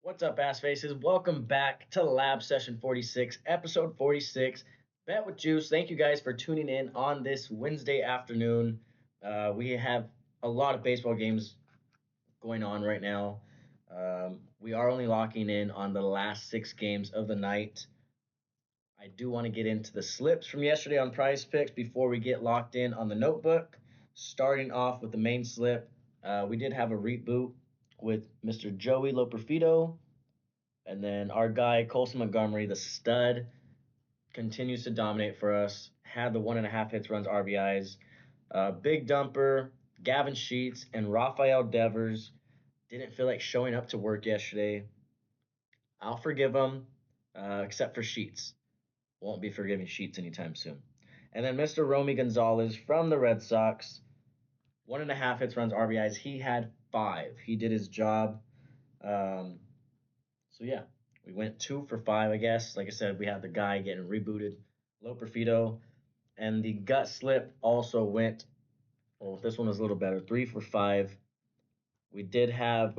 What's up, ass faces? Welcome back to Lab Session 46, episode 46. Bet with Juice. Thank you guys for tuning in on this Wednesday afternoon. We have a lot of baseball games going on right now. We are only locking in on the last six games of the night. I do want to get into the slips from yesterday on prize picks before we get locked in on the notebook. Starting off with the main slip, we did have a reboot with Mr. Joey Loperfido. And then our guy, Colson Montgomery, the stud, continues to dominate for us. Had the 1.5 hits, runs, RBIs. Big Dumper, Gavin Sheets, and Rafael Devers didn't feel like showing up to work yesterday. I'll forgive them, except for Sheets. Won't be forgiving Sheets anytime soon. And then Mr. Romy Gonzalez from the Red Sox, 1.5 hits, runs, RBIs. He had five. He did his job. Um, So yeah, we went 2 for 5, I guess. Like I said, we had the guy getting rebooted, low Perfido, and the gut slip also went. Well, this one was a little better, 3 for 5. We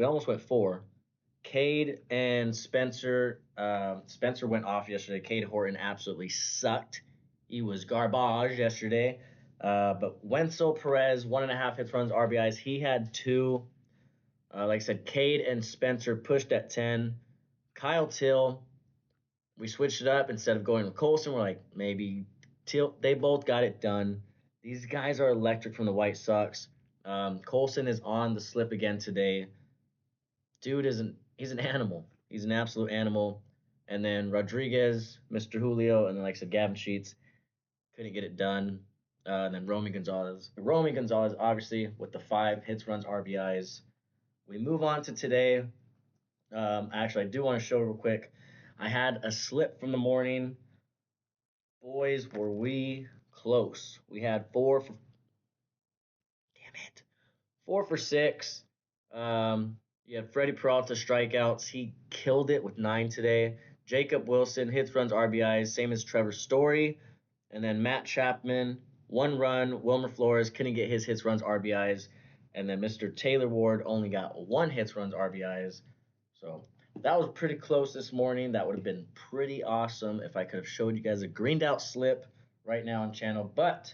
almost went four. Cade and Spencer. Spencer went off yesterday. Cade Horton absolutely sucked. He was garbage yesterday. But Wenzel Perez, 1.5 hits, runs, RBIs. He had two. Like I said, Cade and Spencer pushed at 10. Kyle Till, we switched it up instead of going with Colson. We're like, maybe Till. They both got it done. These guys are electric from the White Sox. Colson is on the slip again today. Dude isn't. He's an animal. He's an absolute animal. And then Rodriguez, Mr. Julio, and then like I said, Gavin Sheets couldn't get it done. And then Romy Gonzalez. Romy Gonzalez, obviously, with the 5 hits, runs, RBIs. We move on to today. Actually, I do want to show real quick. I had a slip from the morning. Boys, were we close? We had damn it, 4 for 6. You have Freddie Peralta strikeouts. He killed it with 9 today. Jacob Wilson hits, runs, RBIs, same as Trevor Story. And then Matt Chapman, 1 run. Wilmer Flores couldn't get his hits, runs, RBIs. And then Mr. Taylor Ward only got 1 hits, runs, RBIs. So that was pretty close this morning. That would have been pretty awesome if I could have showed you guys a greened out slip right now on channel. But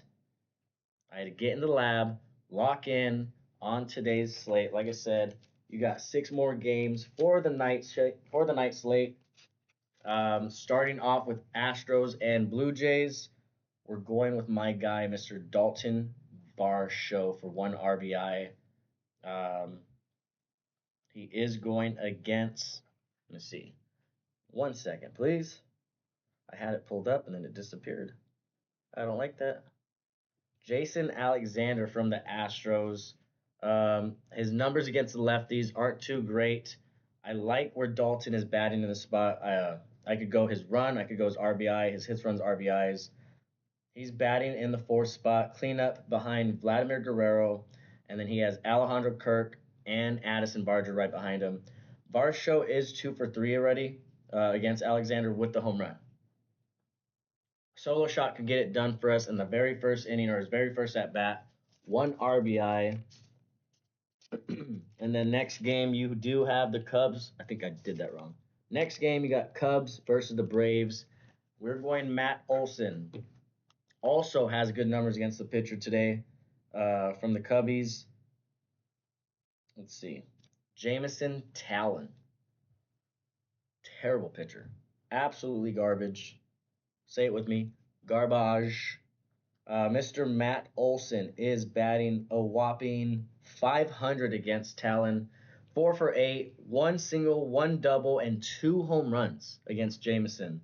I had to get in the lab, lock in on today's slate. Like I said, you got 6 more games for the night slate. Starting off with Astros and Blue Jays, we're going with my guy, Mr. Dalton Varsho, for 1 RBI. Um, he is going against. Let me see. 1 second, please. I had it pulled up and then it disappeared. I don't like that. Jason Alexander from the Astros. His numbers against the lefties aren't too great. I like where Dalton is batting in the spot. I could go his run, I could go his RBI, his hits, runs, RBIs. He's batting in the 4th spot, cleanup behind Vladimir Guerrero, and then he has Alejandro Kirk and Addison Barger right behind him. Varsho is 2 for 3 already against Alexander with the home run. Solo shot could get it done for us in the very first inning or his very first at bat. 1 RBI. And then next game, you do have the Cubs. I think I did that wrong. Next game, you got Cubs versus the Braves. We're going Matt Olson. Also has good numbers against the pitcher today from the Cubbies. Let's see. Jamison Talon. Terrible pitcher. Absolutely garbage. Say it with me. Garbage. Mr. Matt Olson is batting a whopping 500 against Talon. 4 for 8, 1 single, 1 double, and 2 home runs against Jamison.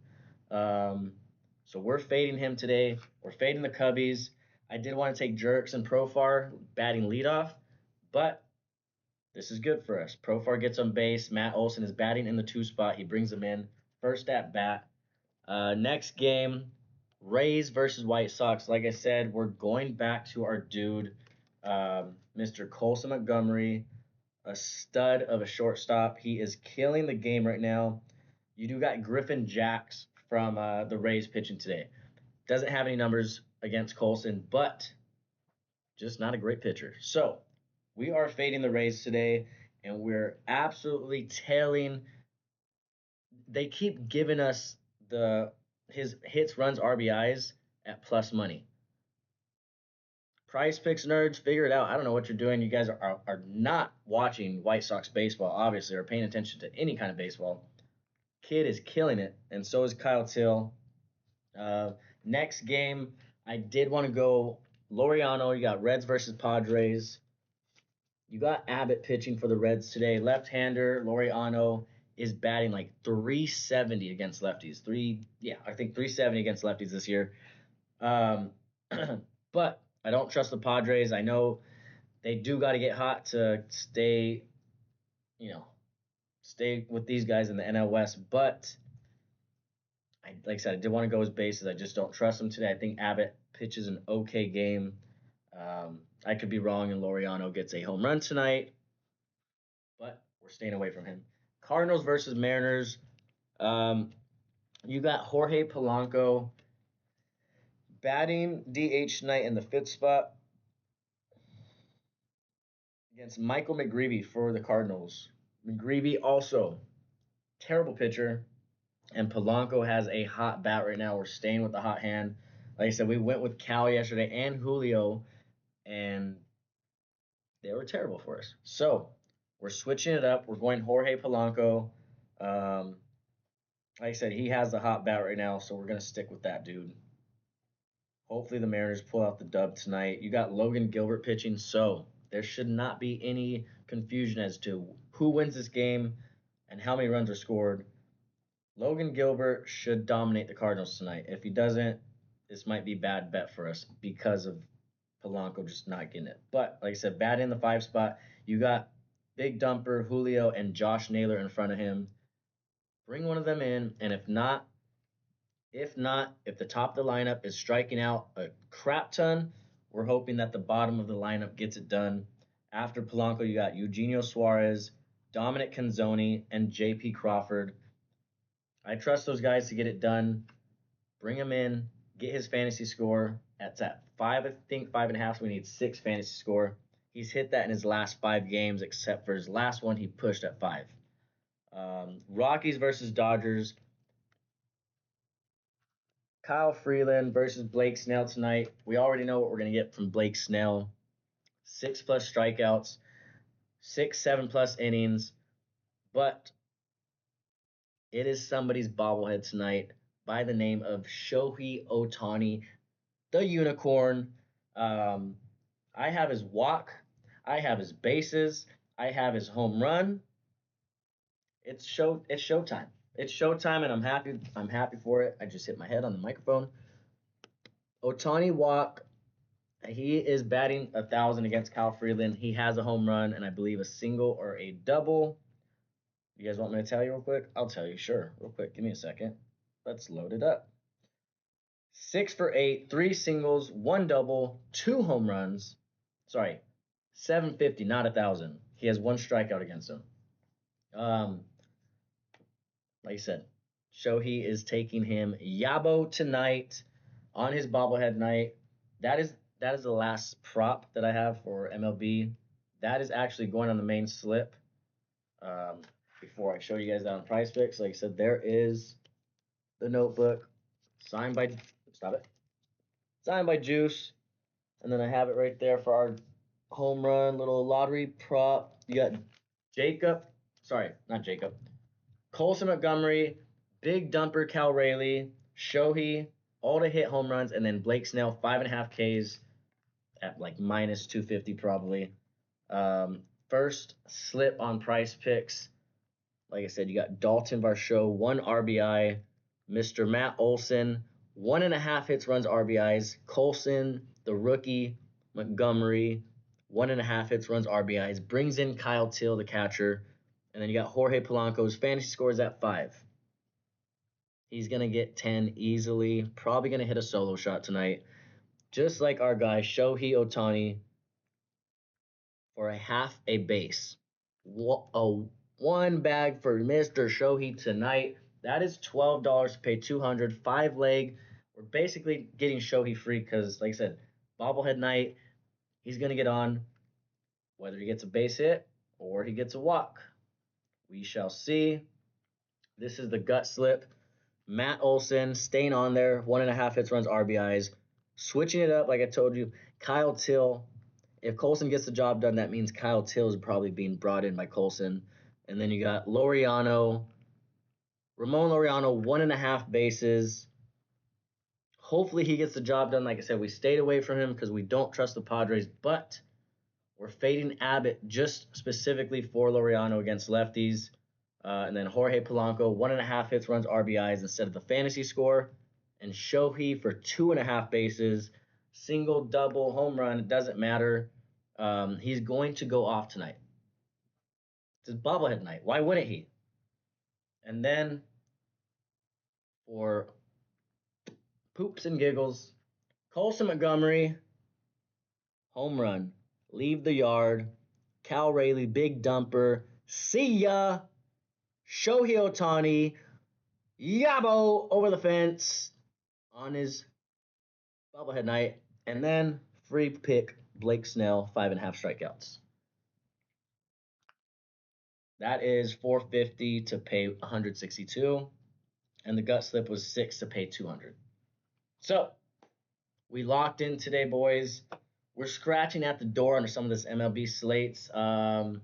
So we're fading him today. We're fading the Cubbies. I did want to take Jerks and Profar batting leadoff, but this is good for us. Profar gets on base. Matt Olson is batting in the 2 spot. He brings him in. First at bat. Next game, Rays versus White Sox. Like I said, we're going back to our dude, Mr. Colson Montgomery, a stud of a shortstop. He is killing the game right now. You do got Griffin Jacks from the Rays pitching today. Doesn't have any numbers against Colson, but just not a great pitcher. So we are fading the Rays today, and we're absolutely tailing they keep giving us his hits, runs, RBIs at plus money. Price picks nerds, figure it out. I don't know what you're doing. You guys are not watching White Sox baseball, obviously, or paying attention to any kind of baseball. Kid is killing it, and so is Kyle Till. Uh, Next game, I did want to go Laureano. You got Reds versus Padres. You got Abbott pitching for the Reds today. Left-hander Laureano is batting like 370 against lefties. I think 370 against lefties this year. Um, but I don't trust the Padres. I know they do got to get hot to stay, you know, stay with these guys in the NL West. But like I said, I did want to go his bases. I just don't trust him today. I think Abbott pitches an okay game. I could be wrong, and Laureano gets a home run tonight, but we're staying away from him. Cardinals versus Mariners. Um, you got Jorge Polanco batting DH tonight in the fifth spot against Michael McGreevy for the Cardinals. McGreevy also terrible pitcher, and Polanco has a hot bat right now. We're staying with the hot hand. Like I said, we went with Cal yesterday and Julio, and they were terrible for us. So we're switching it up. We're going Jorge Polanco. Um, like I said, he has the hot bat right now, so we're gonna stick with that dude. Hopefully the Mariners pull out the dub tonight. You got Logan Gilbert pitching, so there should not be any confusion as to who wins this game and how many runs are scored. Logan Gilbert should dominate the Cardinals tonight. If he doesn't, this might be a bad bet for us because of Polanco just not getting it. But like I said, bad in the five spot. You got Big Dumper, Julio, and Josh Naylor in front of him. Bring one of them in, and if the top of the lineup is striking out a crap ton, we're hoping that the bottom of the lineup gets it done. After Polanco, you got Eugenio Suarez, Dominic Canzoni, and J.P. Crawford. I trust those guys to get it done. Bring him in, get his fantasy score. That's at 5, I think 5.5. So we need 6 fantasy score. He's hit that in his last 5 games, except for his last one he pushed at 5. Rockies versus Dodgers. Kyle Freeland versus Blake Snell tonight. We already know what we're going to get from Blake Snell. 6+ strikeouts, 7+ innings, but it is somebody's bobblehead tonight by the name of Shohei Ohtani, the unicorn. I have his walk, I have his bases, I have his home run. It's showtime. It's showtime, and I'm happy. I'm happy for it. I just hit my head on the microphone. Ohtani walk. He is batting 1,000 against Kyle Freeland. He has a home run and I believe a single or a double. You guys want me to tell you real quick? I'll tell you, sure. Real quick, give me a second. Let's load it up. 6 for 8, 3 singles, 1 double, 2 home runs. Sorry, 750, not 1,000. He has 1 strikeout against him. Like I said, Shohei is taking him Yabo tonight on his bobblehead night. That is the last prop that I have for MLB. That is actually going on the main slip. Before I show you guys that on Price Picks, like I said, there is the notebook signed by Juice, and then I have it right there for our home run little lottery prop. You got not Jacob, Colson Montgomery, Big Dumper Cal Rayleigh, Shohei, all to hit home runs, and then Blake Snell 5.5 Ks at like minus 250 probably. First slip on Price Picks. Like I said, you got Dalton Varsho, 1 RBI. Mr. Matt Olson, 1.5 hits, runs, RBIs. Colson, the rookie. Montgomery, 1.5 hits, runs, RBIs. Brings in Kyle Till, the catcher. And then you got Jorge Polanco's fantasy scores at 5. He's going to get 10 easily. Probably going to hit a solo shot tonight. Just like our guy, Shohei Ohtani, for a half a base. One bag for Mr. Shohei tonight. That is $12 to pay 200. 5 leg. We're basically getting Shohei free because, like I said, bobblehead night. He's going to get on whether he gets a base hit or he gets a walk. We shall see. This is the gut slip. Matt Olson staying on there, 1.5 hits, runs, RBIs. Switching it up, like I told you, Kyle Till. If Colson gets the job done, that means Kyle Till is probably being brought in by Colson. And then you got Ramon Laureano, 1.5 bases. Hopefully he gets the job done. Like I said, we stayed away from him because we don't trust the Padres, but we're fading Abbott just specifically for Laureano against lefties. And then Jorge Polanco, 1.5 hits, runs, RBIs instead of the fantasy score. And Shohei for 2.5 bases, single, double, home run, it doesn't matter. He's going to go off tonight. It's his bobblehead night. Why wouldn't he? And then for poops and giggles, Colson Montgomery, home run, leave the yard. Cal Rayleigh, big dumper. See ya. Shohei Ohtani, Yabo over the fence on his bobblehead night. And then free pick Blake Snell, 5.5 strikeouts. That is 450 to pay 162. And the gut slip was 6 to pay 200. So we locked in today, boys. We're scratching at the door under some of this MLB slates. I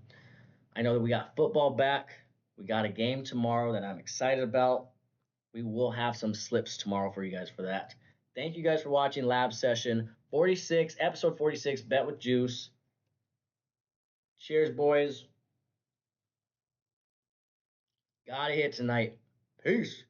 know that we got football back. We got a game tomorrow that I'm excited about. We will have some slips tomorrow for you guys for that. Thank you guys for watching Lab Session 46, episode 46, Bet with Juice. Cheers, boys. Gotta hit tonight. Peace.